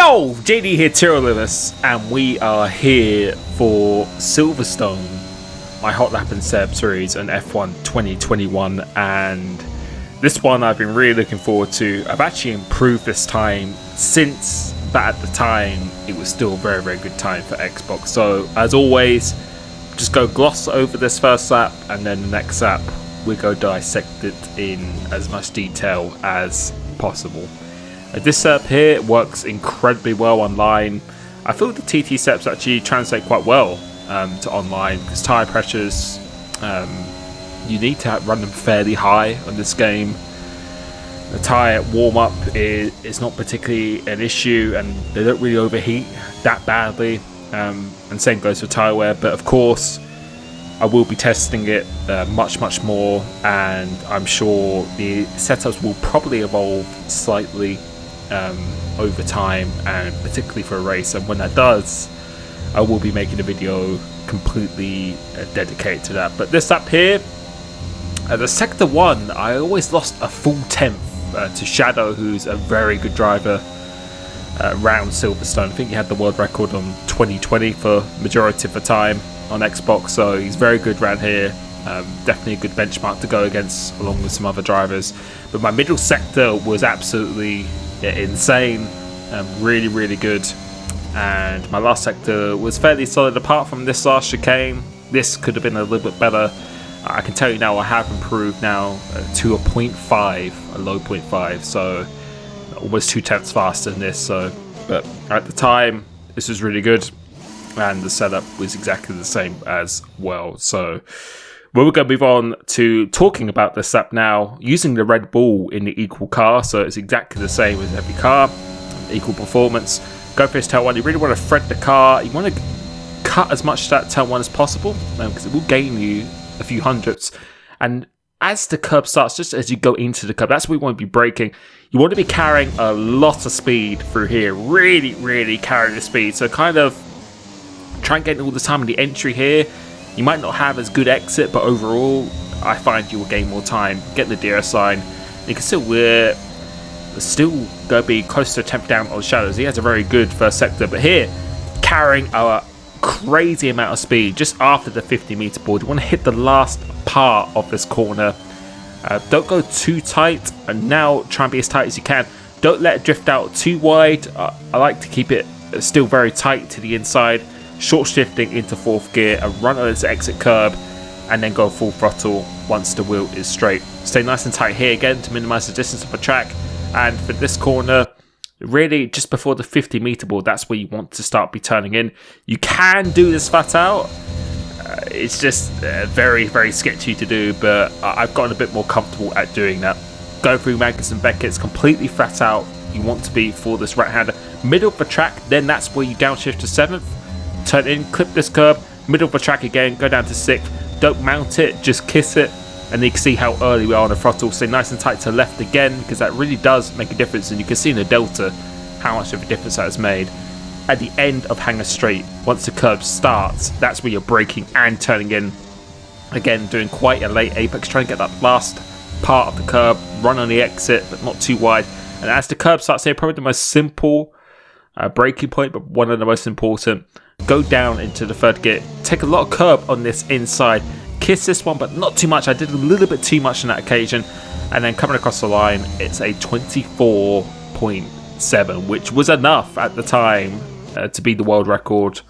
Yo, JD here, Limitless, and we are here for Silverstone, my Hotlap and Seb series and F1 2021, and this one I've been really looking forward to. I've actually improved this time since, but at the time it was still a very, very good time for Xbox. So as always, just go gloss over this first lap, and then the next lap we go dissect it in as much detail as possible. This setup here works incredibly well online. I feel the TT setups actually translate quite well to online, because tyre pressures, you need to run them fairly high on this game. The tyre warm-up is not particularly an issue, and they don't really overheat that badly, and same goes for tyre wear. But of course I will be testing it much more, and I'm sure the setups will probably evolve slightly over time, and particularly for a race. And when that does, I will be making a video completely dedicated to that. But this lap here, the sector 1, I always lost a full tenth to Shadow, who's a very good driver around Silverstone. I think he had the world record on 2020 for majority of the time on Xbox, so he's very good around here. Definitely a good benchmark to go against, along with some other drivers. But my middle sector was absolutely insane, really good, and my last sector was fairly solid. Apart from this last chicane, this could have been a little bit better. I can tell you now, I have improved now to a 0.5, a low 0.5, so almost 2 tenths faster than this. So, but at the time, this was really good, and the setup was exactly the same as well. So we're going to move on to talking about this lap now, using the Red Bull in the equal car. So it's exactly the same as every car, equal performance. Go for this turn 1. You really want to thread the car. You want to cut as much of that turn 1 as possible, because it will gain you a few hundredths. And as the curb starts, just as you go into the curb, that's where you want to be braking. You want to be carrying a lot of speed through here. Really carry the speed. So kind of try and get all the time in the entry here. You might not have as good exit, but overall, I find you will gain more time. Get the DRS sign. You can still going to be close to a 10th down on Shadows. He has a very good first sector, but here, carrying a crazy amount of speed just after the 50-meter board. You want to hit the last part of this corner. Don't go too tight, and now try and be as tight as you can. Don't let it drift out too wide. I like to keep it still very tight to the inside. Short shifting into 4th gear and run on this exit curb, and then go full throttle once the wheel is straight. Stay nice and tight here again to minimize the distance of the track. And for this corner, really just before the 50-meter board, that's where you want to start be turning in. You can do this flat out. It's just very sketchy to do, but I've gotten a bit more comfortable at doing that. Go through Magnus and Beckett's completely flat out. You want to be for this right-hander. Middle of the track, then that's where you downshift to 7th. Turn in, clip this curb, middle of the track again, go down to 6th. Don't mount it, just kiss it, and you can see how early we are on the throttle. Stay nice and tight to left again, because that really does make a difference, and you can see in the delta how much of a difference that has made. At the end of Hangar Straight, once the curb starts, that's where you're braking and turning in. Again, doing quite a late apex, trying to get that last part of the curb, run on the exit, but not too wide. And as the curb starts here, probably the most simple braking point, but one of the most important. Go down into the 3rd gear, take a lot of curb on this inside, kiss this one, but not too much. I did a little bit too much on that occasion. And then coming across the line, it's a 24.7, which was enough at the time to be the world record.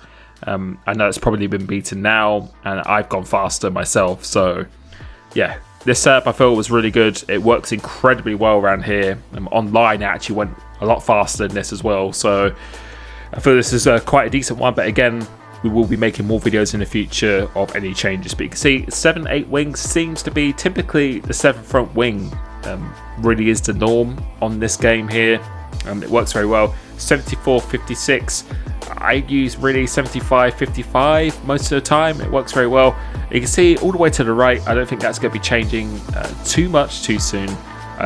I know it's probably been beaten now, and I've gone faster myself. So yeah, this setup I feel was really good. It works incredibly well around here. Online it actually went a lot faster than this as well. So I feel this is quite a decent one, but again, we will be making more videos in the future of any changes. But you can see 7-8 wings seems to be typically the 7th front wing. Really is the norm on this game here. It works very well. 74-56. I use really 75-55 most of the time. It works very well. You can see all the way to the right. I don't think that's going to be changing too much too soon.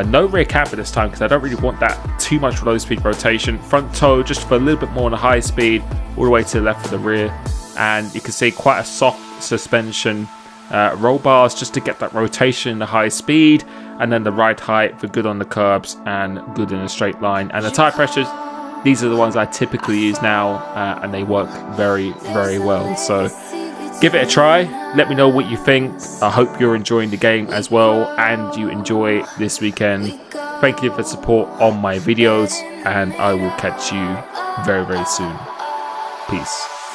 No rear camber this time, because I don't really want that too much low speed rotation. Front toe just for a little bit more on a high speed, all the way to the left of the rear. And you can see quite a soft suspension. Roll bars just to get that rotation in the high speed. And then the ride height for good on the curbs and good in a straight line. And the tyre pressures these are the ones I typically use now, and they work very, very well. So give it a try. Let me know what you think. I hope you're enjoying the game as well and you enjoy this weekend. Thank you for support on my videos, and I will catch you very, very soon. Peace.